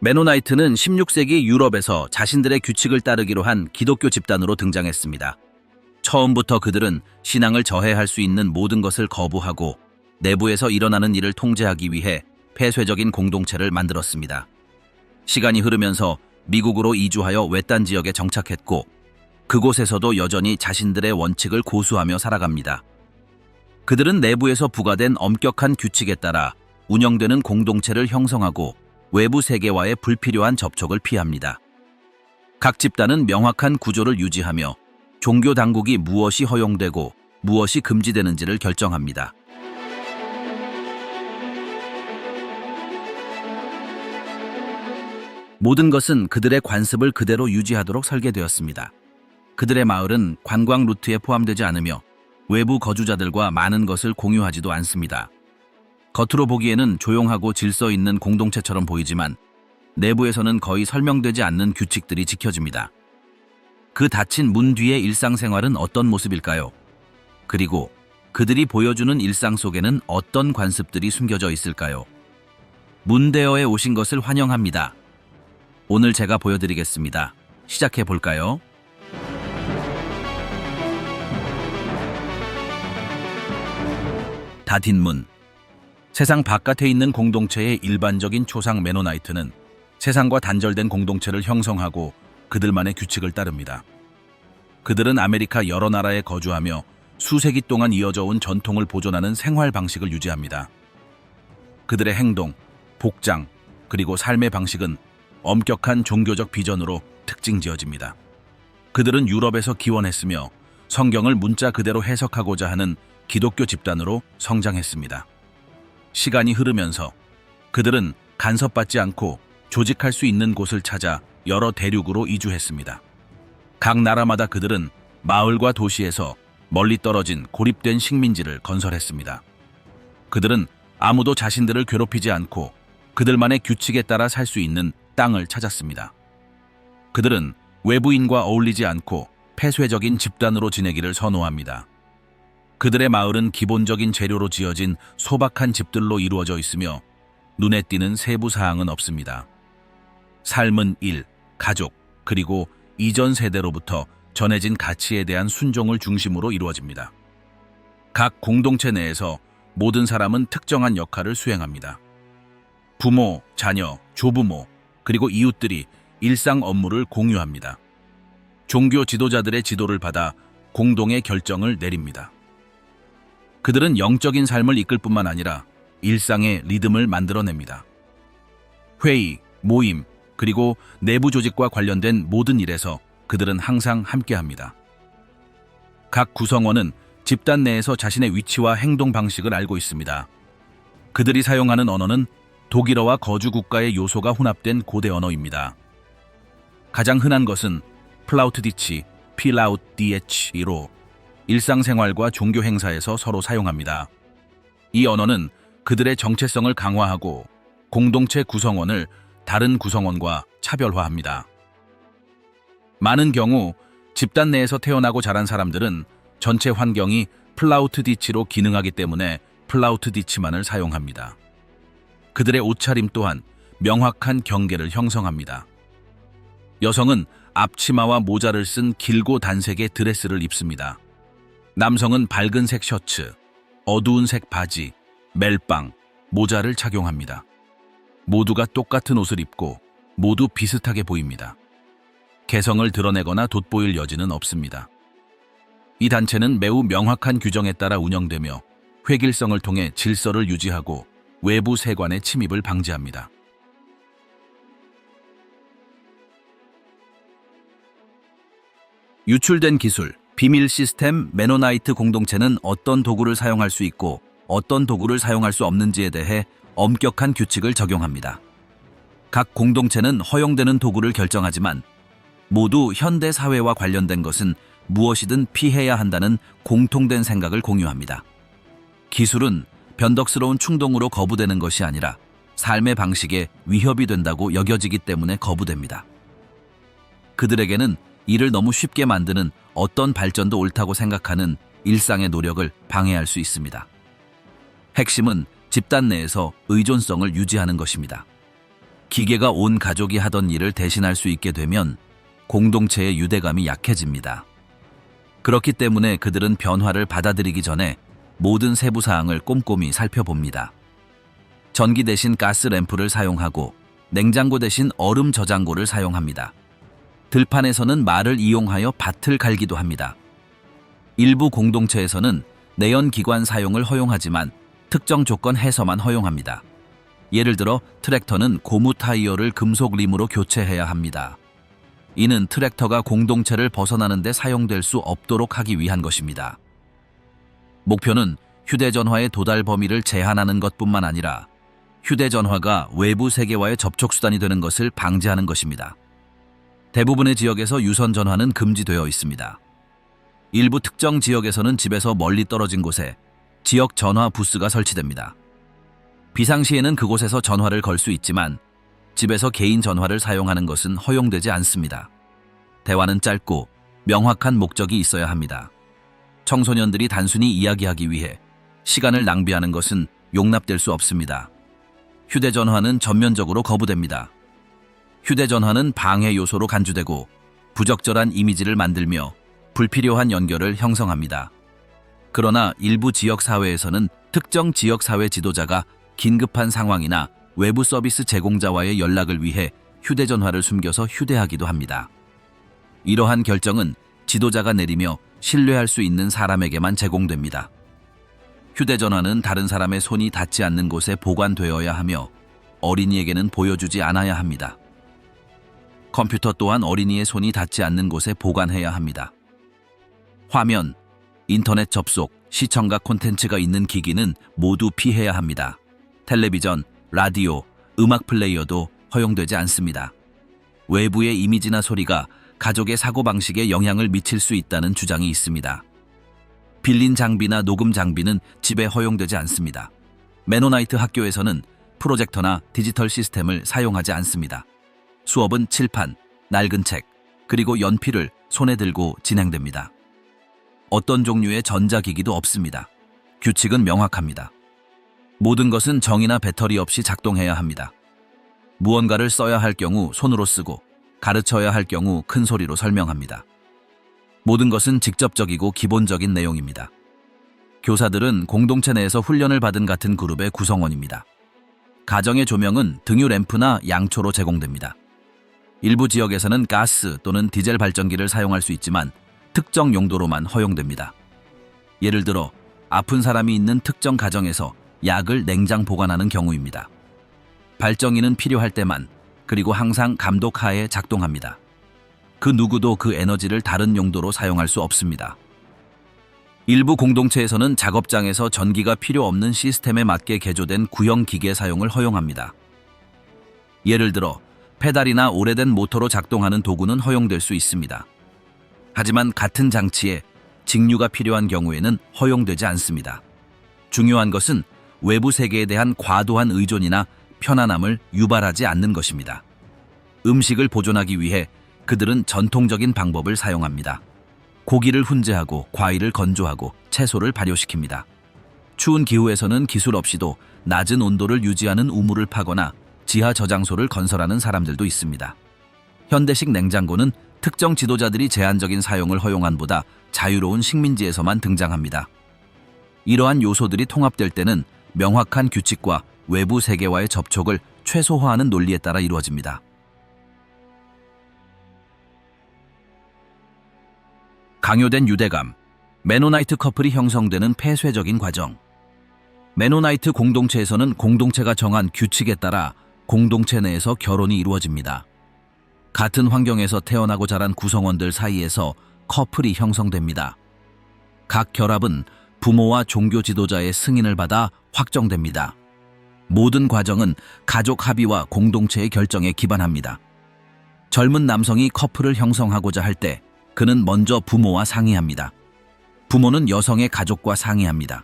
메노나이트는 16세기 유럽에서 자신들의 규칙을 따르기로 한 기독교 집단으로 등장했습니다. 처음부터 그들은 신앙을 저해할 수 있는 모든 것을 거부하고 내부에서 일어나는 일을 통제하기 위해 폐쇄적인 공동체를 만들었습니다. 시간이 흐르면서 미국으로 이주하여 외딴 지역에 정착했고 그곳에서도 여전히 자신들의 원칙을 고수하며 살아갑니다. 그들은 내부에서 부과된 엄격한 규칙에 따라 운영되는 공동체를 형성하고 외부 세계와의 불필요한 접촉을 피합니다. 각 집단은 명확한 구조를 유지하며 종교 당국이 무엇이 허용되고 무엇이 금지되는지를 결정합니다. 모든 것은 그들의 관습을 그대로 유지하도록 설계되었습니다. 그들의 마을은 관광 루트에 포함되지 않으며 외부 거주자들과 많은 것을 공유하지도 않습니다. 겉으로 보기에는 조용하고 질서 있는 공동체처럼 보이지만 내부에서는 거의 설명되지 않는 규칙들이 지켜집니다. 그 닫힌 문 뒤의 일상생활은 어떤 모습일까요? 그리고 그들이 보여주는 일상 속에는 어떤 관습들이 숨겨져 있을까요? 문대어에 오신 것을 환영합니다. 오늘 제가 보여드리겠습니다. 시작해 볼까요? 닫힌 문. 세상 바깥에 있는 공동체의 일반적인 초상 메노나이트는 세상과 단절된 공동체를 형성하고 그들만의 규칙을 따릅니다. 그들은 아메리카 여러 나라에 거주하며 수세기 동안 이어져 온 전통을 보존하는 생활 방식을 유지합니다. 그들의 행동, 복장, 그리고 삶의 방식은 엄격한 종교적 비전으로 특징지어집니다. 그들은 유럽에서 기원했으며 성경을 문자 그대로 해석하고자 하는 기독교 집단으로 성장했습니다. 시간이 흐르면서 그들은 간섭받지 않고 조직할 수 있는 곳을 찾아 여러 대륙으로 이주했습니다. 각 나라마다 그들은 마을과 도시에서 멀리 떨어진 고립된 식민지를 건설했습니다. 그들은 아무도 자신들을 괴롭히지 않고 그들만의 규칙에 따라 살 수 있는 땅을 찾았습니다. 그들은 외부인과 어울리지 않고 폐쇄적인 집단으로 지내기를 선호합니다. 그들의 마을은 기본적인 재료로 지어진 소박한 집들로 이루어져 있으며 눈에 띄는 세부 사항은 없습니다. 삶은 일, 가족, 그리고 이전 세대로부터 전해진 가치에 대한 순종을 중심으로 이루어집니다. 각 공동체 내에서 모든 사람은 특정한 역할을 수행합니다. 부모, 자녀, 조부모, 그리고 이웃들이 일상 업무를 공유합니다. 종교 지도자들의 지도를 받아 공동의 결정을 내립니다. 그들은 영적인 삶을 이끌 뿐만 아니라 일상의 리듬을 만들어냅니다. 회의, 모임, 그리고 내부 조직과 관련된 모든 일에서 그들은 항상 함께합니다. 각 구성원은 집단 내에서 자신의 위치와 행동 방식을 알고 있습니다. 그들이 사용하는 언어는 독일어와 거주 국가의 요소가 혼합된 고대 언어입니다. 가장 흔한 것은 플라우트디치, 필라우트디에치로 일상생활과 종교 행사에서 서로 사용합니다. 이 언어는 그들의 정체성을 강화하고 공동체 구성원을 다른 구성원과 차별화합니다. 많은 경우 집단 내에서 태어나고 자란 사람들은 전체 환경이 플라우트디치로 기능하기 때문에 플라우트디치만을 사용합니다. 그들의 옷차림 또한 명확한 경계를 형성합니다. 여성은 앞치마와 모자를 쓴 길고 단색의 드레스를 입습니다. 남성은 밝은 색 셔츠, 어두운 색 바지, 멜빵, 모자를 착용합니다. 모두가 똑같은 옷을 입고 모두 비슷하게 보입니다. 개성을 드러내거나 돋보일 여지는 없습니다. 이 단체는 매우 명확한 규정에 따라 운영되며 획일성을 통해 질서를 유지하고 외부 세관의 침입을 방지합니다. 유출된 기술, 비밀 시스템 메노나이트 공동체는 어떤 도구를 사용할 수 있고 어떤 도구를 사용할 수 없는지에 대해 엄격한 규칙을 적용합니다. 각 공동체는 허용되는 도구를 결정하지만 모두 현대 사회와 관련된 것은 무엇이든 피해야 한다는 공통된 생각을 공유합니다. 기술은 변덕스러운 충동으로 거부되는 것이 아니라 삶의 방식에 위협이 된다고 여겨지기 때문에 거부됩니다. 그들에게는 이를 너무 쉽게 만드는 어떤 발전도 옳다고 생각하는 일상의 노력을 방해할 수 있습니다. 핵심은 집단 내에서 의존성을 유지하는 것입니다. 기계가 온 가족이 하던 일을 대신할 수 있게 되면 공동체의 유대감이 약해집니다. 그렇기 때문에 그들은 변화를 받아들이기 전에 모든 세부 사항을 꼼꼼히 살펴봅니다. 전기 대신 가스 램프를 사용하고 냉장고 대신 얼음 저장고를 사용합니다. 들판에서는 말을 이용하여 밭을 갈기도 합니다. 일부 공동체에서는 내연기관 사용을 허용하지만 특정 조건 해서만 허용합니다. 예를 들어 트랙터는 고무 타이어를 금속 림으로 교체해야 합니다. 이는 트랙터가 공동체를 벗어나는 데 사용될 수 없도록 하기 위한 것입니다. 목표는 휴대전화의 도달 범위를 제한하는 것뿐만 아니라 휴대전화가 외부 세계와의 접촉수단이 되는 것을 방지하는 것입니다. 대부분의 지역에서 유선전화는 금지되어 있습니다. 일부 특정 지역에서는 집에서 멀리 떨어진 곳에 지역 전화 부스가 설치됩니다. 비상시에는 그곳에서 전화를 걸 수 있지만 집에서 개인 전화를 사용하는 것은 허용되지 않습니다. 대화는 짧고 명확한 목적이 있어야 합니다. 청소년들이 단순히 이야기하기 위해 시간을 낭비하는 것은 용납될 수 없습니다. 휴대전화는 전면적으로 거부됩니다. 휴대전화는 방해 요소로 간주되고 부적절한 이미지를 만들며 불필요한 연결을 형성합니다. 그러나 일부 지역사회에서는 특정 지역사회 지도자가 긴급한 상황이나 외부 서비스 제공자와의 연락을 위해 휴대전화를 숨겨서 휴대하기도 합니다. 이러한 결정은 지도자가 내리며 신뢰할 수 있는 사람에게만 제공됩니다. 휴대전화는 다른 사람의 손이 닿지 않는 곳에 보관되어야 하며 어린이에게는 보여주지 않아야 합니다. 컴퓨터 또한 어린이의 손이 닿지 않는 곳에 보관해야 합니다. 화면, 인터넷 접속, 시청각 콘텐츠가 있는 기기는 모두 피해야 합니다. 텔레비전, 라디오, 음악 플레이어도 허용되지 않습니다. 외부의 이미지나 소리가 가족의 사고방식에 영향을 미칠 수 있다는 주장이 있습니다. 빌린 장비나 녹음 장비는 집에 허용되지 않습니다. 메노나이트 학교에서는 프로젝터나 디지털 시스템을 사용하지 않습니다. 수업은 칠판, 낡은 책, 그리고 연필을 손에 들고 진행됩니다. 어떤 종류의 전자기기도 없습니다. 규칙은 명확합니다. 모든 것은 정이나 배터리 없이 작동해야 합니다. 무언가를 써야 할 경우 손으로 쓰고 가르쳐야 할 경우 큰 소리로 설명합니다. 모든 것은 직접적이고 기본적인 내용입니다. 교사들은 공동체 내에서 훈련을 받은 같은 그룹의 구성원입니다. 가정의 조명은 등유 램프나 양초로 제공됩니다. 일부 지역에서는 가스 또는 디젤 발전기를 사용할 수 있지만 특정 용도로만 허용됩니다. 예를 들어 아픈 사람이 있는 특정 가정에서 약을 냉장 보관하는 경우입니다. 발전기는 필요할 때만, 그리고 항상 감독 하에 작동합니다. 그 누구도 그 에너지를 다른 용도로 사용할 수 없습니다. 일부 공동체에서는 작업장에서 전기가 필요 없는 시스템에 맞게 개조된 구형 기계 사용을 허용합니다. 예를 들어 페달이나 오래된 모터로 작동하는 도구는 허용될 수 있습니다. 하지만 같은 장치에 직류가 필요한 경우에는 허용되지 않습니다. 중요한 것은 외부 세계에 대한 과도한 의존이나 편안함을 유발하지 않는 것입니다. 음식을 보존하기 위해 그들은 전통적인 방법을 사용합니다. 고기를 훈제하고 과일을 건조하고 채소를 발효시킵니다. 추운 기후에서는 기술 없이도 낮은 온도를 유지하는 우물을 파거나 지하 저장소를 건설하는 사람들도 있습니다. 현대식 냉장고는 특정 지도자들이 제한적인 사용을 허용한보다 자유로운 식민지에서만 등장합니다. 이러한 요소들이 통합될 때는 명확한 규칙과 외부 세계와의 접촉을 최소화하는 논리에 따라 이루어집니다. 강요된 유대감, 메노나이트 커플이 형성되는 폐쇄적인 과정. 메노나이트 공동체에서는 공동체가 정한 규칙에 따라 공동체 내에서 결혼이 이루어집니다. 같은 환경에서 태어나고 자란 구성원들 사이에서 커플이 형성됩니다. 각 결합은 부모와 종교 지도자의 승인을 받아 확정됩니다. 모든 과정은 가족 합의와 공동체의 결정에 기반합니다. 젊은 남성이 커플을 형성하고자 할 때 그는 먼저 부모와 상의합니다. 부모는 여성의 가족과 상의합니다.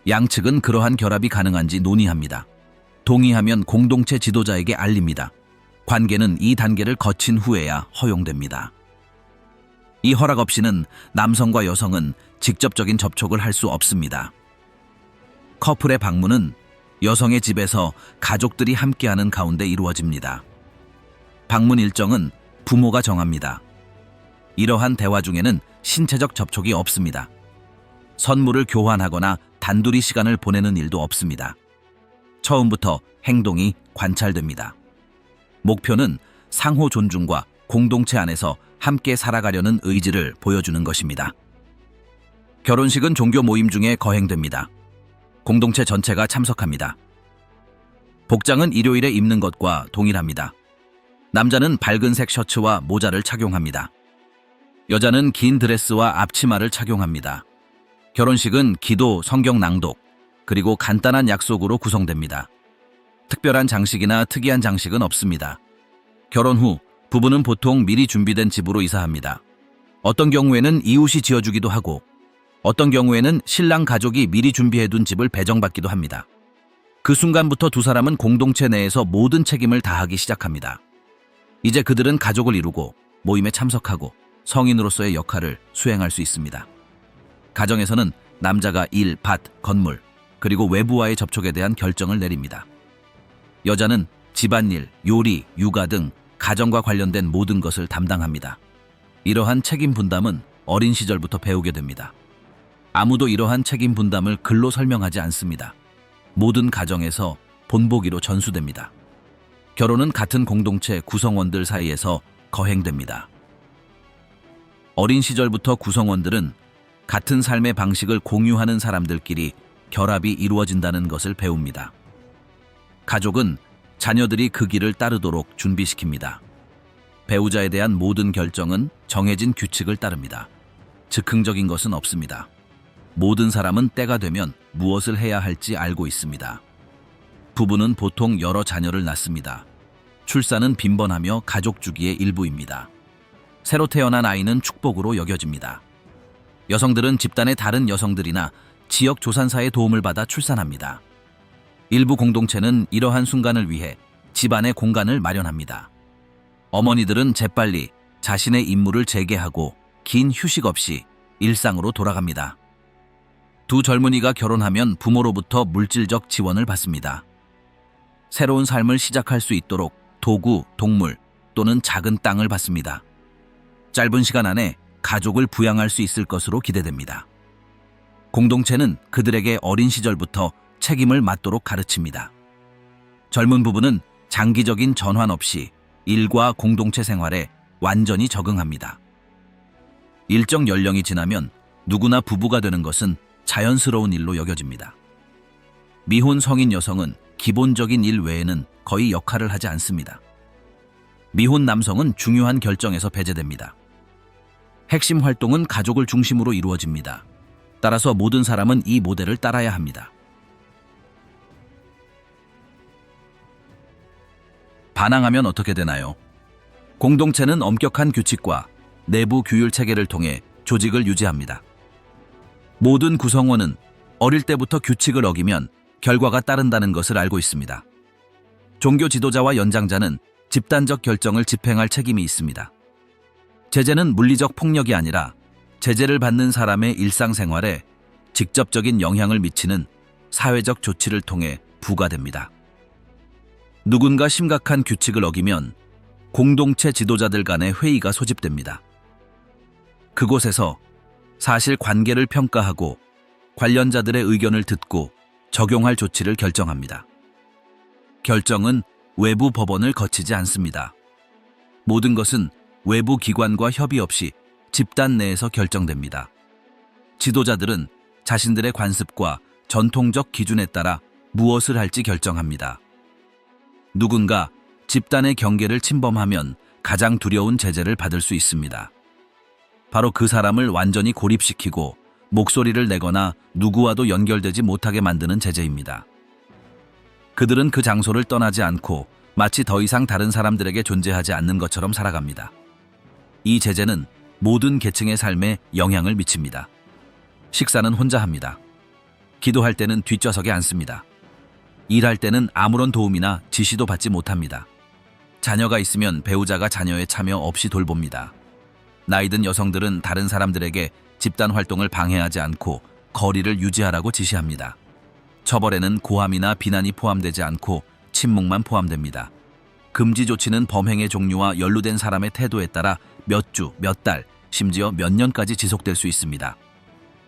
양측은 그러한 결합이 가능한지 논의합니다. 동의하면 공동체 지도자에게 알립니다. 관계는 이 단계를 거친 후에야 허용됩니다. 이 허락 없이는 남성과 여성은 직접적인 접촉을 할 수 없습니다. 커플의 방문은 여성의 집에서 가족들이 함께하는 가운데 이루어집니다. 방문 일정은 부모가 정합니다. 이러한 대화 중에는 신체적 접촉이 없습니다. 선물을 교환하거나 단둘이 시간을 보내는 일도 없습니다. 처음부터 행동이 관찰됩니다. 목표는 상호 존중과 공동체 안에서 함께 살아가려는 의지를 보여주는 것입니다. 결혼식은 종교 모임 중에 거행됩니다. 공동체 전체가 참석합니다. 복장은 일요일에 입는 것과 동일합니다. 남자는 밝은색 셔츠와 모자를 착용합니다. 여자는 긴 드레스와 앞치마를 착용합니다. 결혼식은 기도, 성경 낭독, 그리고 간단한 약속으로 구성됩니다. 특별한 장식이나 특이한 장식은 없습니다. 결혼 후 부부는 보통 미리 준비된 집으로 이사합니다. 어떤 경우에는 이웃이 지어주기도 하고 어떤 경우에는 신랑 가족이 미리 준비해둔 집을 배정받기도 합니다. 그 순간부터 두 사람은 공동체 내에서 모든 책임을 다하기 시작합니다. 이제 그들은 가족을 이루고 모임에 참석하고 성인으로서의 역할을 수행할 수 있습니다. 가정에서는 남자가 일, 밭, 건물, 그리고 외부와의 접촉에 대한 결정을 내립니다. 여자는 집안일, 요리, 육아 등 가정과 관련된 모든 것을 담당합니다. 이러한 책임 분담은 어린 시절부터 배우게 됩니다. 아무도 이러한 책임 분담을 글로 설명하지 않습니다. 모든 가정에서 본보기로 전수됩니다. 결혼은 같은 공동체 구성원들 사이에서 거행됩니다. 어린 시절부터 구성원들은 같은 삶의 방식을 공유하는 사람들끼리 결합이 이루어진다는 것을 배웁니다. 가족은 자녀들이 그 길을 따르도록 준비시킵니다. 배우자에 대한 모든 결정은 정해진 규칙을 따릅니다. 즉흥적인 것은 없습니다. 모든 사람은 때가 되면 무엇을 해야 할지 알고 있습니다. 부부는 보통 여러 자녀를 낳습니다. 출산은 빈번하며 가족 주기의 일부입니다. 새로 태어난 아이는 축복으로 여겨집니다. 여성들은 집단의 다른 여성들이나 지역 조산사의 도움을 받아 출산합니다. 일부 공동체는 이러한 순간을 위해 집안의 공간을 마련합니다. 어머니들은 재빨리 자신의 임무를 재개하고 긴 휴식 없이 일상으로 돌아갑니다. 두 젊은이가 결혼하면 부모로부터 물질적 지원을 받습니다. 새로운 삶을 시작할 수 있도록 도구, 동물 또는 작은 땅을 받습니다. 짧은 시간 안에 가족을 부양할 수 있을 것으로 기대됩니다. 공동체는 그들에게 어린 시절부터 책임을 맡도록 가르칩니다. 젊은 부부는 장기적인 전환 없이 일과 공동체 생활에 완전히 적응합니다. 일정 연령이 지나면 누구나 부부가 되는 것은 자연스러운 일로 여겨집니다. 미혼 성인 여성은 기본적인 일 외에는 거의 역할을 하지 않습니다. 미혼 남성은 중요한 결정에서 배제됩니다. 핵심 활동은 가족을 중심으로 이루어집니다. 따라서 모든 사람은 이 모델을 따라야 합니다. 반항하면 어떻게 되나요? 공동체는 엄격한 규칙과 내부 규율 체계를 통해 조직을 유지합니다. 모든 구성원은 어릴 때부터 규칙을 어기면 결과가 따른다는 것을 알고 있습니다. 종교 지도자와 연장자는 집단적 결정을 집행할 책임이 있습니다. 제재는 물리적 폭력이 아니라 제재를 받는 사람의 일상생활에 직접적인 영향을 미치는 사회적 조치를 통해 부과됩니다. 누군가 심각한 규칙을 어기면 공동체 지도자들 간의 회의가 소집됩니다. 그곳에서 사실 관계를 평가하고 관련자들의 의견을 듣고 적용할 조치를 결정합니다. 결정은 외부 법원을 거치지 않습니다. 모든 것은 외부 기관과 협의 없이 집단 내에서 결정됩니다. 지도자들은 자신들의 관습과 전통적 기준에 따라 무엇을 할지 결정합니다. 누군가 집단의 경계를 침범하면 가장 두려운 제재를 받을 수 있습니다. 바로 그 사람을 완전히 고립시키고 목소리를 내거나 누구와도 연결되지 못하게 만드는 제재입니다. 그들은 그 장소를 떠나지 않고 마치 더 이상 다른 사람들에게 존재하지 않는 것처럼 살아갑니다. 이 제재는 모든 계층의 삶에 영향을 미칩니다. 식사는 혼자 합니다. 기도할 때는 뒷좌석에 앉습니다. 일할 때는 아무런 도움이나 지시도 받지 못합니다. 자녀가 있으면 배우자가 자녀의 참여 없이 돌봅니다. 나이든 여성들은 다른 사람들에게 집단 활동을 방해하지 않고 거리를 유지하라고 지시합니다. 처벌에는 고함이나 비난이 포함되지 않고 침묵만 포함됩니다. 금지 조치는 범행의 종류와 연루된 사람의 태도에 따라 몇 주, 몇 달, 심지어 몇 년까지 지속될 수 있습니다.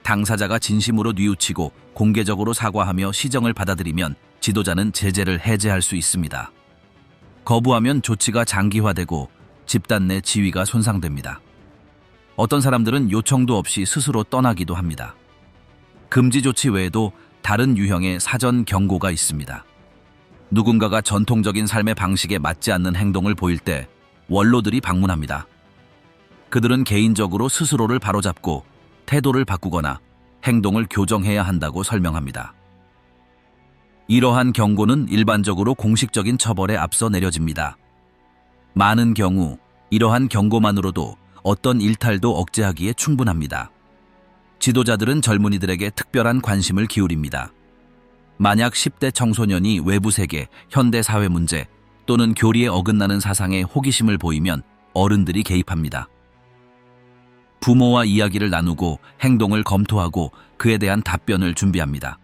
당사자가 진심으로 뉘우치고 공개적으로 사과하며 시정을 받아들이면 지도자는 제재를 해제할 수 있습니다. 거부하면 조치가 장기화되고 집단 내 지위가 손상됩니다. 어떤 사람들은 요청도 없이 스스로 떠나기도 합니다. 금지 조치 외에도 다른 유형의 사전 경고가 있습니다. 누군가가 전통적인 삶의 방식에 맞지 않는 행동을 보일 때 원로들이 방문합니다. 그들은 개인적으로 스스로를 바로잡고 태도를 바꾸거나 행동을 교정해야 한다고 설명합니다. 이러한 경고는 일반적으로 공식적인 처벌에 앞서 내려집니다. 많은 경우 이러한 경고만으로도 어떤 일탈도 억제하기에 충분합니다. 지도자들은 젊은이들에게 특별한 관심을 기울입니다. 만약 10대 청소년이 외부 세계, 현대 사회 문제 또는 교리에 어긋나는 사상에 호기심을 보이면 어른들이 개입합니다. 부모와 이야기를 나누고 행동을 검토하고 그에 대한 답변을 준비합니다.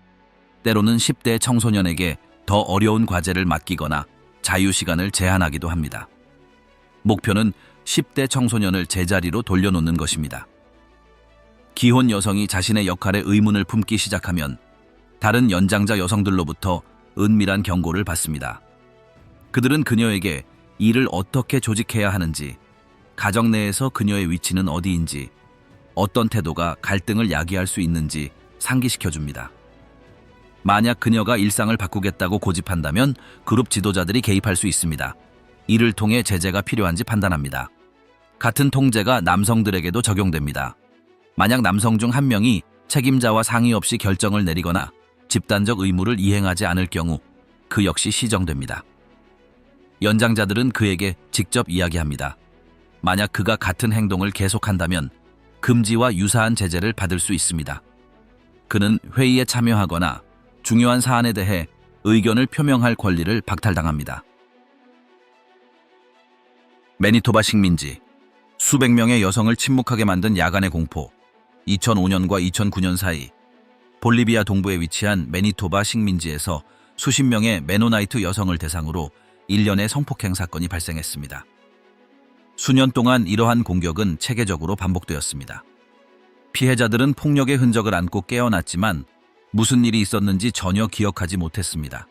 때로는 10대 청소년에게 더 어려운 과제를 맡기거나 자유시간을 제한하기도 합니다. 목표는 10대 청소년을 제자리로 돌려놓는 것입니다. 기혼 여성이 자신의 역할에 의문을 품기 시작하면 다른 연장자 여성들로부터 은밀한 경고를 받습니다. 그들은 그녀에게 일을 어떻게 조직해야 하는지, 가정 내에서 그녀의 위치는 어디인지, 어떤 태도가 갈등을 야기할 수 있는지 상기시켜줍니다. 만약 그녀가 일상을 바꾸겠다고 고집한다면 그룹 지도자들이 개입할 수 있습니다. 이를 통해 제재가 필요한지 판단합니다. 같은 통제가 남성들에게도 적용됩니다. 만약 남성 중 한 명이 책임자와 상의 없이 결정을 내리거나 집단적 의무를 이행하지 않을 경우 그 역시 시정됩니다. 연장자들은 그에게 직접 이야기합니다. 만약 그가 같은 행동을 계속한다면 금지와 유사한 제재를 받을 수 있습니다. 그는 회의에 참여하거나 중요한 사안에 대해 의견을 표명할 권리를 박탈당합니다. 매니토바 식민지, 수백 명의 여성을 침묵하게 만든 야간의 공포. 2005년과 2009년 사이 볼리비아 동부에 위치한 매니토바 식민지에서 수십 명의 메노나이트 여성을 대상으로 일련의 성폭행 사건이 발생했습니다. 수년 동안 이러한 공격은 체계적으로 반복되었습니다. 피해자들은 폭력의 흔적을 안고 깨어났지만 무슨 일이 있었는지 전혀 기억하지 못했습니다.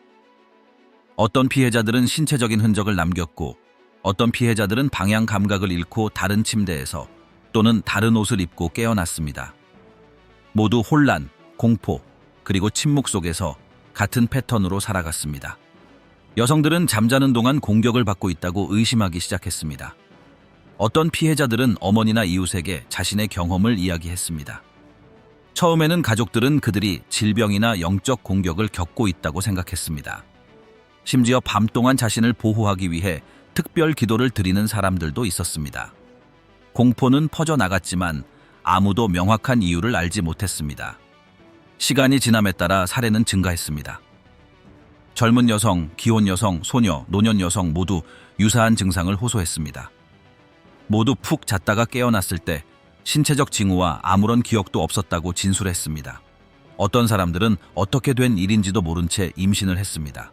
어떤 피해자들은 신체적인 흔적을 남겼고 어떤 피해자들은 방향 감각을 잃고 다른 침대에서 또는 다른 옷을 입고 깨어났습니다. 모두 혼란, 공포, 그리고 침묵 속에서 같은 패턴으로 살아갔습니다. 여성들은 잠자는 동안 공격을 받고 있다고 의심하기 시작했습니다. 어떤 피해자들은 어머니나 이웃에게 자신의 경험을 이야기했습니다. 처음에는 가족들은 그들이 질병이나 영적 공격을 겪고 있다고 생각했습니다. 심지어 밤 동안 자신을 보호하기 위해 특별 기도를 드리는 사람들도 있었습니다. 공포는 퍼져나갔지만 아무도 명확한 이유를 알지 못했습니다. 시간이 지남에 따라 살해는 증가했습니다. 젊은 여성, 기혼 여성, 소녀, 노년 여성 모두 유사한 증상을 호소했습니다. 모두 푹 잤다가 깨어났을 때 신체적 징후와 아무런 기억도 없었다고 진술했습니다. 어떤 사람들은 어떻게 된 일인지도 모른 채 임신을 했습니다.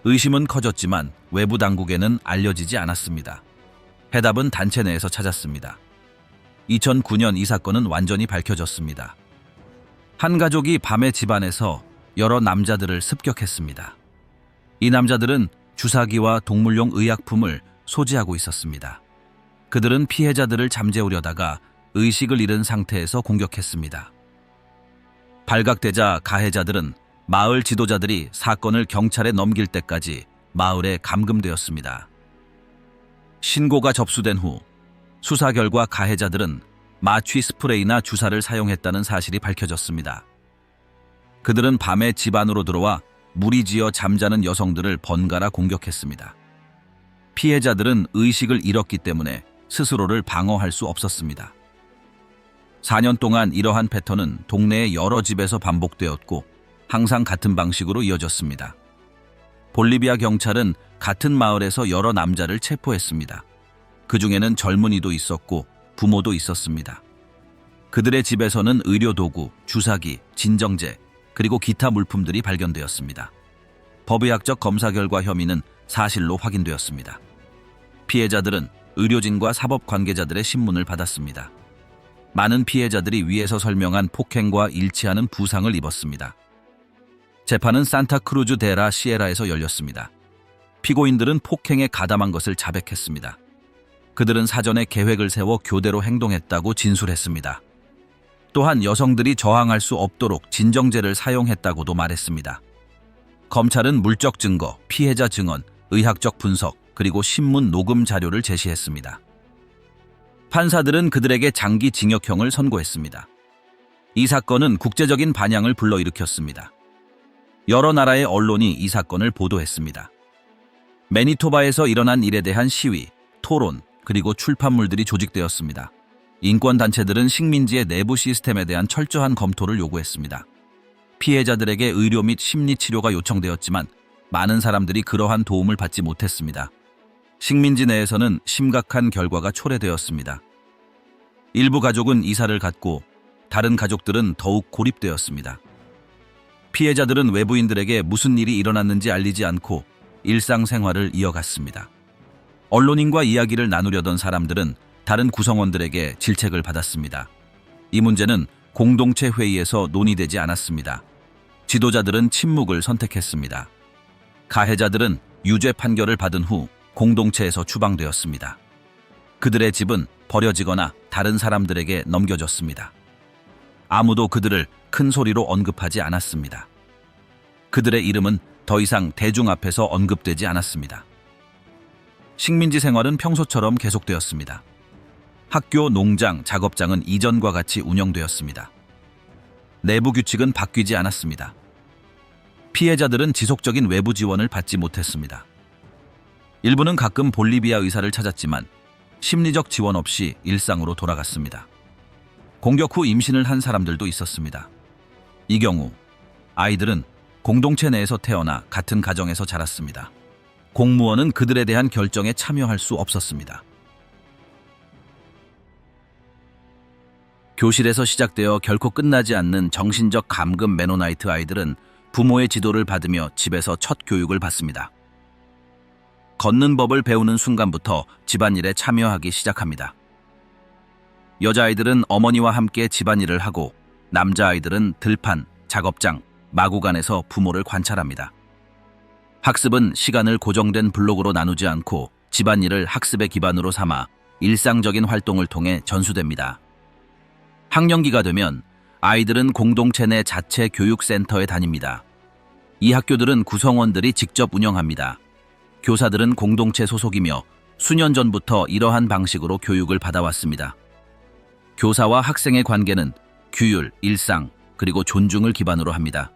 의심은 커졌지만 외부 당국에는 알려지지 않았습니다. 해답은 단체 내에서 찾았습니다. 2009년 이 사건은 완전히 밝혀졌습니다. 한 가족이 밤에 집안에서 여러 남자들을 습격했습니다. 이 남자들은 주사기와 동물용 의약품을 소지하고 있었습니다. 그들은 피해자들을 잠재우려다가 의식을 잃은 상태에서 공격했습니다. 발각되자 가해자들은 마을 지도자들이 사건을 경찰에 넘길 때까지 마을에 감금되었습니다. 신고가 접수된 후 수사 결과 가해자들은 마취 스프레이나 주사를 사용했다는 사실이 밝혀졌습니다. 그들은 밤에 집 안으로 들어와 무리지어 잠자는 여성들을 번갈아 공격했습니다. 피해자들은 의식을 잃었기 때문에 스스로를 방어할 수 없었습니다. 4년 동안 이러한 패턴은 동네의 여러 집에서 반복되었고 항상 같은 방식으로 이어졌습니다. 볼리비아 경찰은 같은 마을에서 여러 남자를 체포했습니다. 그 중에는 젊은이도 있었고 부모도 있었습니다. 그들의 집에서는 의료도구, 주사기, 진정제, 그리고 기타 물품들이 발견되었습니다. 법의학적 검사 결과 혐의는 사실로 확인되었습니다. 피해자들은 의료진과 사법 관계자들의 신문을 받았습니다. 많은 피해자들이 위에서 설명한 폭행과 일치하는 부상을 입었습니다. 재판은 산타크루즈 데라 시에라에서 열렸습니다. 피고인들은 폭행에 가담한 것을 자백했습니다. 그들은 사전에 계획을 세워 교대로 행동했다고 진술했습니다. 또한 여성들이 저항할 수 없도록 진정제를 사용했다고도 말했습니다. 검찰은 물적 증거, 피해자 증언, 의학적 분석, 그리고 신문 녹음 자료를 제시했습니다. 판사들은 그들에게 장기 징역형을 선고했습니다. 이 사건은 국제적인 반향을 불러일으켰습니다. 여러 나라의 언론이 이 사건을 보도했습니다. 매니토바에서 일어난 일에 대한 시위, 토론, 그리고 출판물들이 조직되었습니다. 인권단체들은 식민지의 내부 시스템에 대한 철저한 검토를 요구했습니다. 피해자들에게 의료 및 심리치료가 요청되었지만 많은 사람들이 그러한 도움을 받지 못했습니다. 식민지 내에서는 심각한 결과가 초래되었습니다. 일부 가족은 이사를 갔고 다른 가족들은 더욱 고립되었습니다. 피해자들은 외부인들에게 무슨 일이 일어났는지 알리지 않고 일상생활을 이어갔습니다. 언론인과 이야기를 나누려던 사람들은 다른 구성원들에게 질책을 받았습니다. 이 문제는 공동체 회의에서 논의되지 않았습니다. 지도자들은 침묵을 선택했습니다. 가해자들은 유죄 판결을 받은 후 공동체에서 추방되었습니다. 그들의 집은 버려지거나 다른 사람들에게 넘겨졌습니다. 아무도 그들을 큰 소리로 언급하지 않았습니다. 그들의 이름은 더 이상 대중 앞에서 언급되지 않았습니다. 식민지 생활은 평소처럼 계속되었습니다. 학교, 농장, 작업장은 이전과 같이 운영되었습니다. 내부 규칙은 바뀌지 않았습니다. 피해자들은 지속적인 외부 지원을 받지 못했습니다. 일부는 가끔 볼리비아 의사를 찾았지만 심리적 지원 없이 일상으로 돌아갔습니다. 공격 후 임신을 한 사람들도 있었습니다. 이 경우 아이들은 공동체 내에서 태어나 같은 가정에서 자랐습니다. 공무원은 그들에 대한 결정에 참여할 수 없었습니다. 교실에서 시작되어 결코 끝나지 않는 정신적 감금 메노나이트 아이들은 부모의 지도를 받으며 집에서 첫 교육을 받습니다. 걷는 법을 배우는 순간부터 집안일에 참여하기 시작합니다. 여자아이들은 어머니와 함께 집안일을 하고 남자아이들은 들판, 작업장, 마구간에서 부모를 관찰합니다. 학습은 시간을 고정된 블록으로 나누지 않고 집안일을 학습의 기반으로 삼아 일상적인 활동을 통해 전수됩니다. 학령기가 되면 아이들은 공동체 내 자체 교육센터에 다닙니다. 이 학교들은 구성원들이 직접 운영합니다. 교사들은 공동체 소속이며 수년 전부터 이러한 방식으로 교육을 받아왔습니다. 교사와 학생의 관계는 규율, 일상, 그리고 존중을 기반으로 합니다.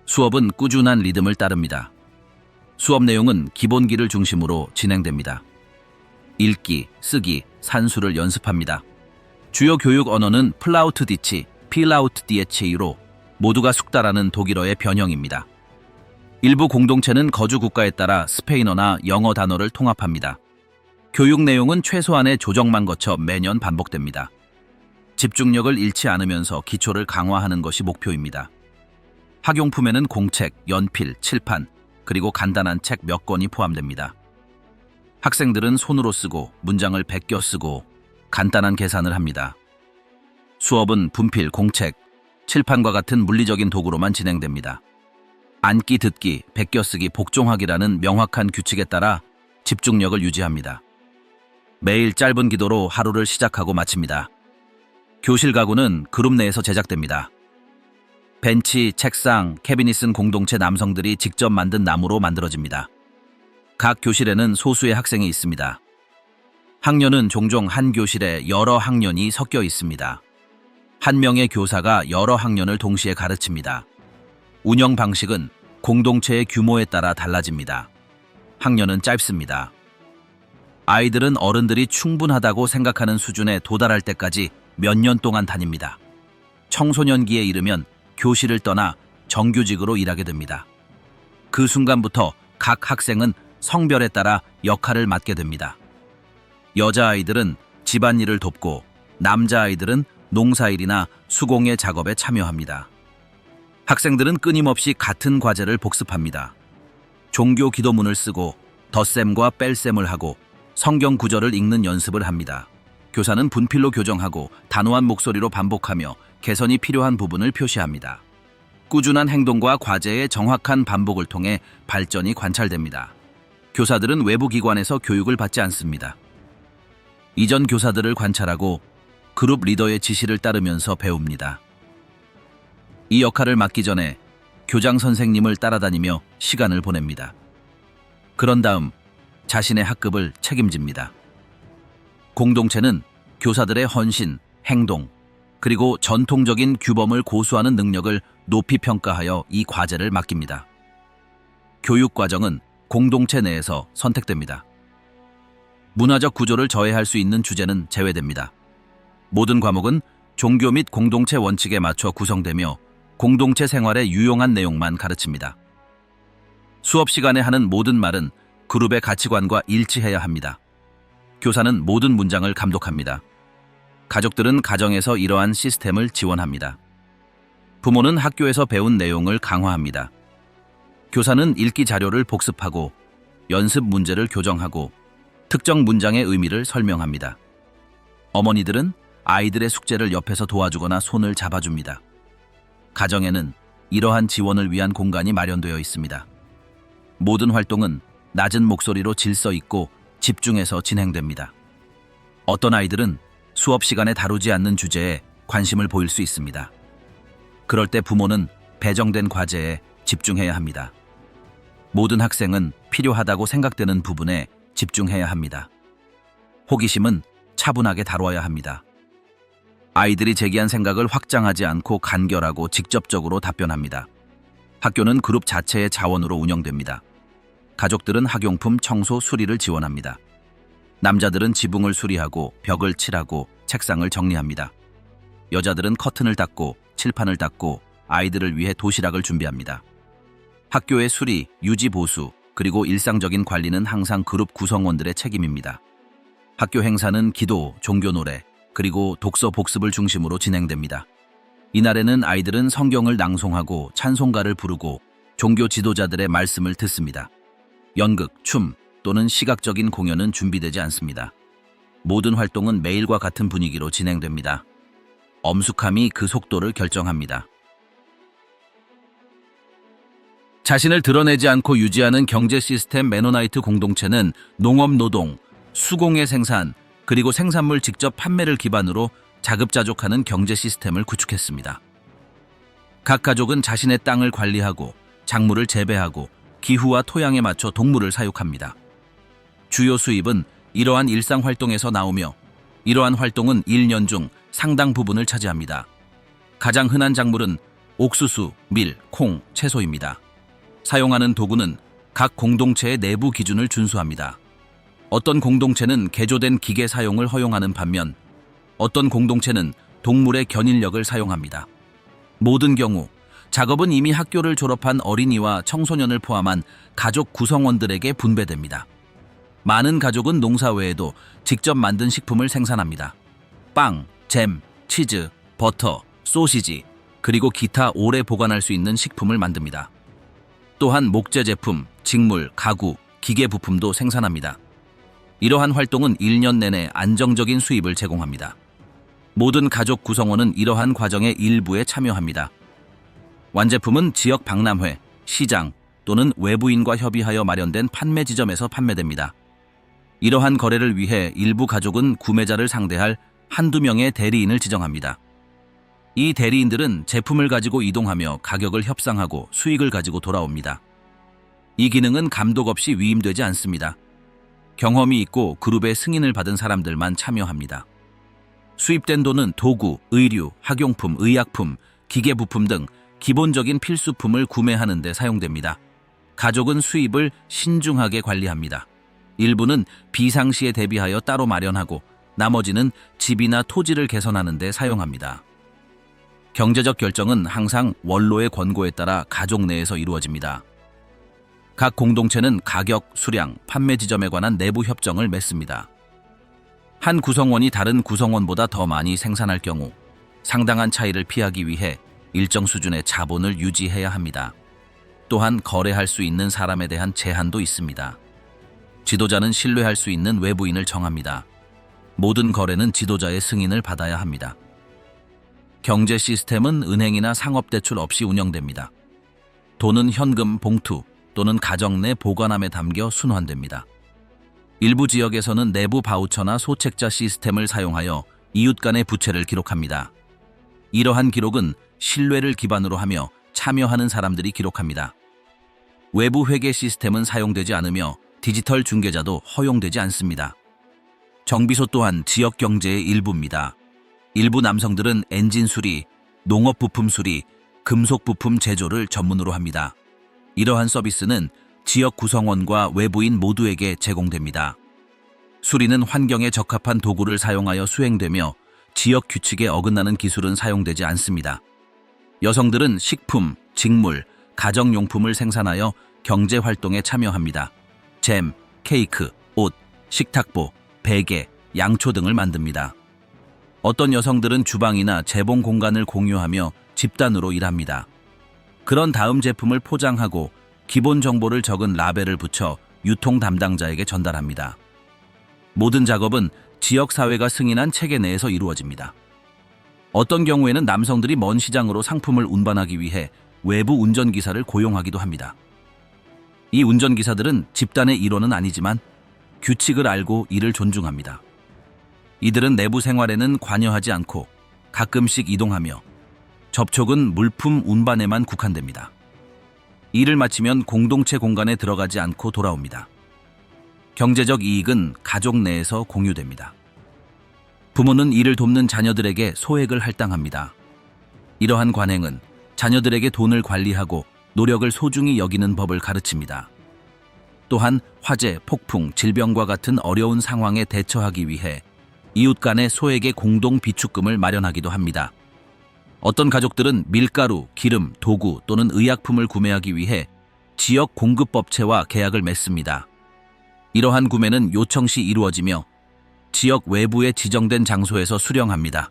수업은 꾸준한 리듬을 따릅니다. 수업 내용은 기본기를 중심으로 진행됩니다. 읽기, 쓰기, 산수를 연습합니다. 주요 교육 언어는 플라우트디치, 필라우트디에체이로 모두가 숙달하는 독일어의 변형입니다. 일부 공동체는 거주 국가에 따라 스페인어나 영어 단어를 통합합니다. 교육 내용은 최소한의 조정만 거쳐 매년 반복됩니다. 집중력을 잃지 않으면서 기초를 강화하는 것이 목표입니다. 학용품에는 공책, 연필, 칠판, 그리고 간단한 책 몇 권이 포함됩니다. 학생들은 손으로 쓰고 문장을 베껴 쓰고 간단한 계산을 합니다. 수업은 분필, 공책, 칠판과 같은 물리적인 도구로만 진행됩니다. 앉기, 듣기, 베껴쓰기, 복종하기라는 명확한 규칙에 따라 집중력을 유지합니다. 매일 짧은 기도로 하루를 시작하고 마칩니다. 교실 가구는 그룹 내에서 제작됩니다. 벤치, 책상, 캐비닛은 공동체 남성들이 직접 만든 나무로 만들어집니다. 각 교실에는 소수의 학생이 있습니다. 학년은 종종 한 교실에 여러 학년이 섞여 있습니다. 한 명의 교사가 여러 학년을 동시에 가르칩니다. 운영 방식은 공동체의 규모에 따라 달라집니다. 학년은 짧습니다. 아이들은 어른들이 충분하다고 생각하는 수준에 도달할 때까지 몇 년 동안 다닙니다. 청소년기에 이르면 교실을 떠나 정규직으로 일하게 됩니다. 그 순간부터 각 학생은 성별에 따라 역할을 맡게 됩니다. 여자아이들은 집안일을 돕고 남자아이들은 농사일이나 수공예 작업에 참여합니다. 학생들은 끊임없이 같은 과제를 복습합니다. 종교 기도문을 쓰고 덧셈과 뺄셈을 하고 성경 구절을 읽는 연습을 합니다. 교사는 분필로 교정하고 단호한 목소리로 반복하며 개선이 필요한 부분을 표시합니다. 꾸준한 행동과 과제의 정확한 반복을 통해 발전이 관찰됩니다. 교사들은 외부 기관에서 교육을 받지 않습니다. 이전 교사들을 관찰하고 그룹 리더의 지시를 따르면서 배웁니다. 이 역할을 맡기 전에 교장 선생님을 따라다니며 시간을 보냅니다. 그런 다음 자신의 학급을 책임집니다. 공동체는 교사들의 헌신, 행동, 그리고 전통적인 규범을 고수하는 능력을 높이 평가하여 이 과제를 맡깁니다. 교육 과정은 공동체 내에서 선택됩니다. 문화적 구조를 저해할 수 있는 주제는 제외됩니다. 모든 과목은 종교 및 공동체 원칙에 맞춰 구성되며 공동체 생활에 유용한 내용만 가르칩니다. 수업 시간에 하는 모든 말은 그룹의 가치관과 일치해야 합니다. 교사는 모든 문장을 감독합니다. 가족들은 가정에서 이러한 시스템을 지원합니다. 부모는 학교에서 배운 내용을 강화합니다. 교사는 읽기 자료를 복습하고 연습 문제를 교정하고 특정 문장의 의미를 설명합니다. 어머니들은 아이들의 숙제를 옆에서 도와주거나 손을 잡아줍니다. 가정에는 이러한 지원을 위한 공간이 마련되어 있습니다. 모든 활동은 낮은 목소리로 질서 있고 집중해서 진행됩니다. 어떤 아이들은 수업 시간에 다루지 않는 주제에 관심을 보일 수 있습니다. 그럴 때 부모는 배정된 과제에 집중해야 합니다. 모든 학생은 필요하다고 생각되는 부분에 집중해야 합니다. 호기심은 차분하게 다뤄야 합니다. 아이들이 제기한 생각을 확장하지 않고 간결하고 직접적으로 답변합니다. 학교는 그룹 자체의 자원으로 운영됩니다. 가족들은 학용품, 청소, 수리를 지원합니다. 남자들은 지붕을 수리하고 벽을 칠하고 책상을 정리합니다. 여자들은 커튼을 닦고 칠판을 닦고 아이들을 위해 도시락을 준비합니다. 학교의 수리, 유지 보수, 그리고 일상적인 관리는 항상 그룹 구성원들의 책임입니다. 학교 행사는 기도, 종교 노래, 그리고 독서 복습을 중심으로 진행됩니다. 이날에는 아이들은 성경을 낭송하고 찬송가를 부르고 종교 지도자들의 말씀을 듣습니다. 연극, 춤 또는 시각적인 공연은 준비되지 않습니다. 모든 활동은 매일과 같은 분위기로 진행됩니다. 엄숙함이 그 속도를 결정합니다. 자신을 드러내지 않고 유지하는 경제 시스템 메노나이트 공동체는 농업 노동, 수공예 생산, 그리고 생산물 직접 판매를 기반으로 자급자족하는 경제 시스템을 구축했습니다. 각 가족은 자신의 땅을 관리하고 작물을 재배하고 기후와 토양에 맞춰 동물을 사육합니다. 주요 수입은 이러한 일상 활동에서 나오며 이러한 활동은 1년 중 상당 부분을 차지합니다. 가장 흔한 작물은 옥수수, 밀, 콩, 채소입니다. 사용하는 도구는 각 공동체의 내부 기준을 준수합니다. 어떤 공동체는 개조된 기계 사용을 허용하는 반면 어떤 공동체는 동물의 견인력을 사용합니다. 모든 경우 작업은 이미 학교를 졸업한 어린이와 청소년을 포함한 가족 구성원들에게 분배됩니다. 많은 가족은 농사 외에도 직접 만든 식품을 생산합니다. 빵, 잼, 치즈, 버터, 소시지, 그리고 기타 오래 보관할 수 있는 식품을 만듭니다. 또한 목재 제품, 직물, 가구, 기계 부품도 생산합니다. 이러한 활동은 1년 내내 안정적인 수입을 제공합니다. 모든 가족 구성원은 이러한 과정의 일부에 참여합니다. 완제품은 지역 박람회, 시장 또는 외부인과 협의하여 마련된 판매 지점에서 판매됩니다. 이러한 거래를 위해 일부 가족은 구매자를 상대할 한두 명의 대리인을 지정합니다. 이 대리인들은 제품을 가지고 이동하며 가격을 협상하고 수익을 가지고 돌아옵니다. 이 기능은 감독 없이 위임되지 않습니다. 경험이 있고 그룹의 승인을 받은 사람들만 참여합니다. 수입된 돈은 도구, 의류, 학용품, 의약품, 기계 부품 등 기본적인 필수품을 구매하는 데 사용됩니다. 가족은 수입을 신중하게 관리합니다. 일부는 비상시에 대비하여 따로 마련하고 나머지는 집이나 토지를 개선하는 데 사용합니다. 경제적 결정은 항상 원로의 권고에 따라 가족 내에서 이루어집니다. 각 공동체는 가격, 수량, 판매 지점에 관한 내부 협정을 맺습니다. 한 구성원이 다른 구성원보다 더 많이 생산할 경우 상당한 차이를 피하기 위해 일정 수준의 자본을 유지해야 합니다. 또한 거래할 수 있는 사람에 대한 제한도 있습니다. 지도자는 신뢰할 수 있는 외부인을 정합니다. 모든 거래는 지도자의 승인을 받아야 합니다. 경제 시스템은 은행이나 상업대출 없이 운영됩니다. 돈은 현금 봉투 또는 가정 내 보관함에 담겨 순환됩니다. 일부 지역에서는 내부 바우처나 소책자 시스템을 사용하여 이웃 간의 부채를 기록합니다. 이러한 기록은 신뢰를 기반으로 하며 참여하는 사람들이 기록합니다. 외부 회계 시스템은 사용되지 않으며 디지털 중개자도 허용되지 않습니다. 정비소 또한 지역 경제의 일부입니다. 일부 남성들은 엔진 수리, 농업 부품 수리, 금속 부품 제조를 전문으로 합니다. 이러한 서비스는 지역 구성원과 외부인 모두에게 제공됩니다. 수리는 환경에 적합한 도구를 사용하여 수행되며 지역 규칙에 어긋나는 기술은 사용되지 않습니다. 여성들은 식품, 직물, 가정용품을 생산하여 경제활동에 참여합니다. 잼, 케이크, 옷, 식탁보, 베개, 양초 등을 만듭니다. 어떤 여성들은 주방이나 재봉 공간을 공유하며 집단으로 일합니다. 그런 다음 제품을 포장하고 기본 정보를 적은 라벨을 붙여 유통 담당자에게 전달합니다. 모든 작업은 지역사회가 승인한 체계 내에서 이루어집니다. 어떤 경우에는 남성들이 먼 시장으로 상품을 운반하기 위해 외부 운전기사를 고용하기도 합니다. 이 운전기사들은 집단의 일원은 아니지만 규칙을 알고 이를 존중합니다. 이들은 내부 생활에는 관여하지 않고 가끔씩 이동하며 접촉은 물품 운반에만 국한됩니다. 일을 마치면 공동체 공간에 들어가지 않고 돌아옵니다. 경제적 이익은 가족 내에서 공유됩니다. 부모는 이를 돕는 자녀들에게 소액을 할당합니다. 이러한 관행은 자녀들에게 돈을 관리하고 노력을 소중히 여기는 법을 가르칩니다. 또한 화재, 폭풍, 질병과 같은 어려운 상황에 대처하기 위해 이웃 간의 소액의 공동 비축금을 마련하기도 합니다. 어떤 가족들은 밀가루, 기름, 도구 또는 의약품을 구매하기 위해 지역 공급업체와 계약을 맺습니다. 이러한 구매는 요청 시 이루어지며 지역 외부의 지정된 장소에서 수령합니다.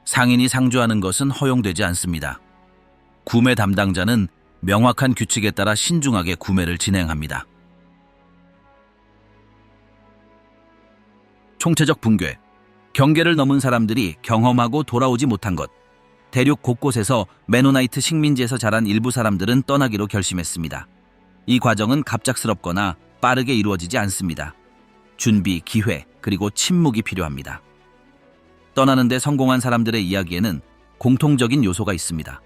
상인이 상주하는 것은 허용되지 않습니다. 구매 담당자는 명확한 규칙에 따라 신중하게 구매를 진행합니다. 총체적 붕괴, 경계를 넘은 사람들이 경험하고 돌아오지 못한 것. 대륙 곳곳에서 메노나이트 식민지에서 자란 일부 사람들은 떠나기로 결심했습니다. 이 과정은 갑작스럽거나 빠르게 이루어지지 않습니다. 준비, 기회, 그리고 침묵이 필요합니다. 떠나는 데 성공한 사람들의 이야기에는 공통적인 요소가 있습니다.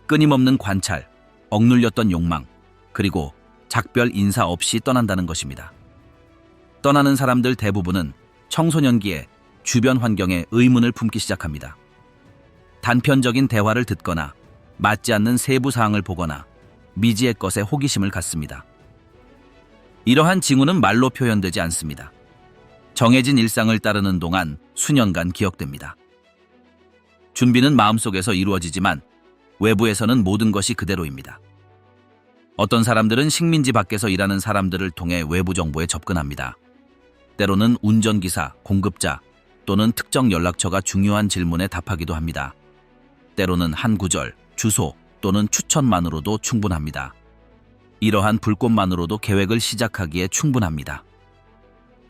끊임없는 관찰, 억눌렸던 욕망, 그리고 작별 인사 없이 떠난다는 것입니다. 떠나는 사람들 대부분은 청소년기에 주변 환경에 의문을 품기 시작합니다. 단편적인 대화를 듣거나 맞지 않는 세부 사항을 보거나 미지의 것에 호기심을 갖습니다. 이러한 징후는 말로 표현되지 않습니다. 정해진 일상을 따르는 동안 수년간 기억됩니다. 준비는 마음속에서 이루어지지만 외부에서는 모든 것이 그대로입니다. 어떤 사람들은 식민지 밖에서 일하는 사람들을 통해 외부 정보에 접근합니다. 때로는 운전기사, 공급자 또는 특정 연락처가 중요한 질문에 답하기도 합니다. 때로는 한 구절, 주소 또는 추천만으로도 충분합니다. 이러한 불꽃만으로도 계획을 시작하기에 충분합니다.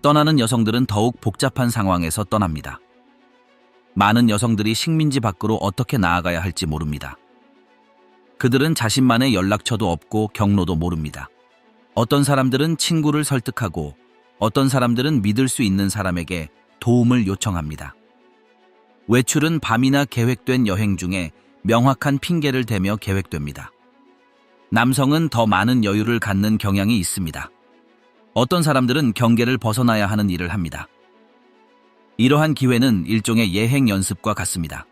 떠나는 여성들은 더욱 복잡한 상황에서 떠납니다. 많은 여성들이 식민지 밖으로 어떻게 나아가야 할지 모릅니다. 그들은 자신만의 연락처도 없고 경로도 모릅니다. 어떤 사람들은 친구를 설득하고 어떤 사람들은 믿을 수 있는 사람에게 도움을 요청합니다. 외출은 밤이나 계획된 여행 중에 명확한 핑계를 대며 계획됩니다. 남성은 더 많은 여유를 갖는 경향이 있습니다. 어떤 사람들은 경계를 벗어나야 하는 일을 합니다. 이러한 기회는 일종의 예행 연습과 같습니다.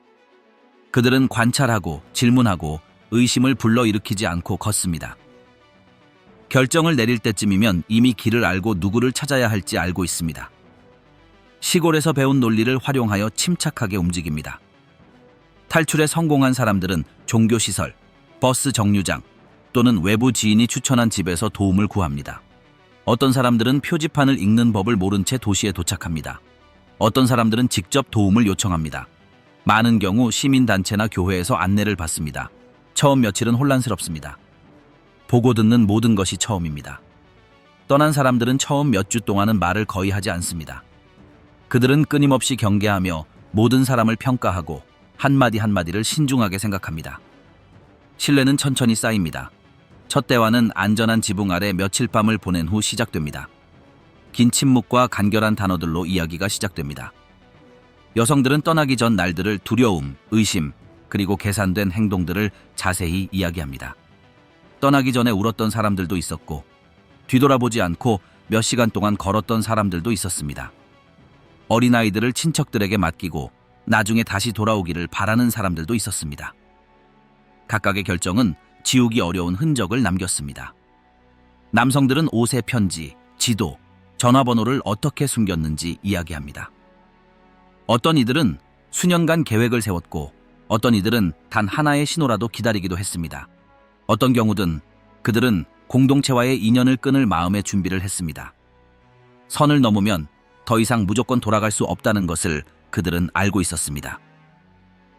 그들은 관찰하고 질문하고 의심을 불러일으키지 않고 걷습니다. 결정을 내릴 때쯤이면 이미 길을 알고 누구를 찾아야 할지 알고 있습니다. 시골에서 배운 논리를 활용하여 침착하게 움직입니다. 탈출에 성공한 사람들은 종교시설, 버스 정류장 또는 외부 지인이 추천한 집에서 도움을 구합니다. 어떤 사람들은 표지판을 읽는 법을 모른 채 도시에 도착합니다. 어떤 사람들은 직접 도움을 요청합니다. 많은 경우 시민단체나 교회에서 안내를 받습니다. 처음 며칠은 혼란스럽습니다. 보고 듣는 모든 것이 처음입니다. 떠난 사람들은 처음 몇 주 동안은 말을 거의 하지 않습니다. 그들은 끊임없이 경계하며 모든 사람을 평가하고 한마디 한마디를 신중하게 생각합니다. 신뢰는 천천히 쌓입니다. 첫 대화는 안전한 지붕 아래 며칠 밤을 보낸 후 시작됩니다. 긴 침묵과 간결한 단어들로 이야기가 시작됩니다. 여성들은 떠나기 전 날들을 두려움, 의심, 그리고 계산된 행동들을 자세히 이야기합니다. 떠나기 전에 울었던 사람들도 있었고, 뒤돌아보지 않고 몇 시간 동안 걸었던 사람들도 있었습니다. 어린아이들을 친척들에게 맡기고 나중에 다시 돌아오기를 바라는 사람들도 있었습니다. 각각의 결정은 지우기 어려운 흔적을 남겼습니다. 남성들은 옷의 편지, 지도, 전화번호를 어떻게 숨겼는지 이야기합니다. 어떤 이들은 수년간 계획을 세웠고 어떤 이들은 단 하나의 신호라도 기다리기도 했습니다. 어떤 경우든 그들은 공동체와의 인연을 끊을 마음의 준비를 했습니다. 선을 넘으면 더 이상 무조건 돌아갈 수 없다는 것을 그들은 알고 있었습니다.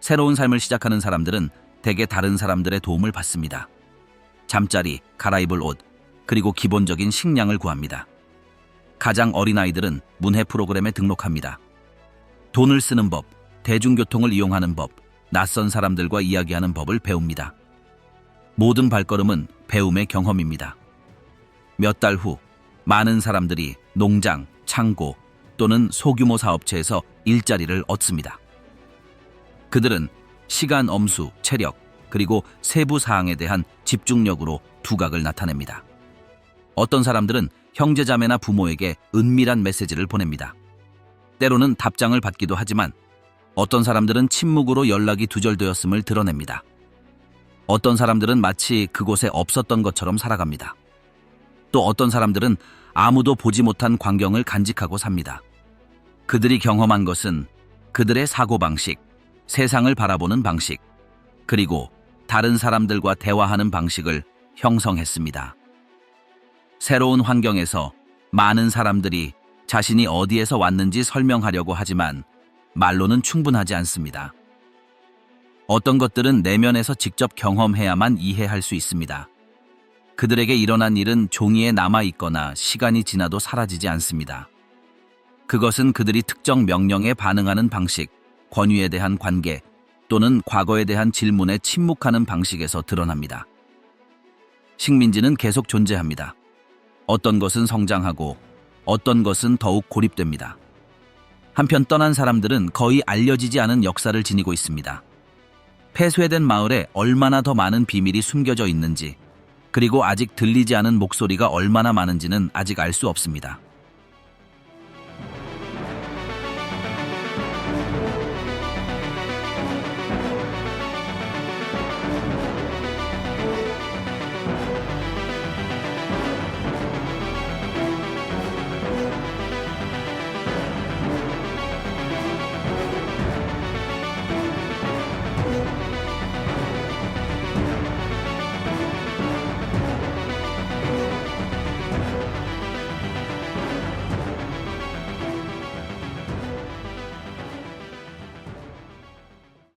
새로운 삶을 시작하는 사람들은 대개 다른 사람들의 도움을 받습니다. 잠자리, 갈아입을 옷, 그리고 기본적인 식량을 구합니다. 가장 어린 아이들은 문해 프로그램에 등록합니다. 돈을 쓰는 법, 대중교통을 이용하는 법, 낯선 사람들과 이야기하는 법을 배웁니다. 모든 발걸음은 배움의 경험입니다. 몇 달 후, 많은 사람들이 농장, 창고 또는 소규모 사업체에서 일자리를 얻습니다. 그들은 시간 엄수, 체력, 그리고 세부 사항에 대한 집중력으로 두각을 나타냅니다. 어떤 사람들은 형제자매나 부모에게 은밀한 메시지를 보냅니다. 때로는 답장을 받기도 하지만 어떤 사람들은 침묵으로 연락이 두절되었음을 드러냅니다. 어떤 사람들은 마치 그곳에 없었던 것처럼 살아갑니다. 또 어떤 사람들은 아무도 보지 못한 광경을 간직하고 삽니다. 그들이 경험한 것은 그들의 사고방식, 세상을 바라보는 방식, 그리고 다른 사람들과 대화하는 방식을 형성했습니다. 새로운 환경에서 많은 사람들이 자신이 어디에서 왔는지 설명하려고 하지만 말로는 충분하지 않습니다. 어떤 것들은 내면에서 직접 경험해야만 이해할 수 있습니다. 그들에게 일어난 일은 종이에 남아있거나 시간이 지나도 사라지지 않습니다. 그것은 그들이 특정 명령에 반응하는 방식, 권위에 대한 관계 또는 과거에 대한 질문에 침묵하는 방식에서 드러납니다. 식민지는 계속 존재합니다. 어떤 것은 성장하고 어떤 것은 더욱 고립됩니다. 한편 떠난 사람들은 거의 알려지지 않은 역사를 지니고 있습니다. 폐쇄된 마을에 얼마나 더 많은 비밀이 숨겨져 있는지, 그리고 아직 들리지 않은 목소리가 얼마나 많은지는 아직 알 수 없습니다.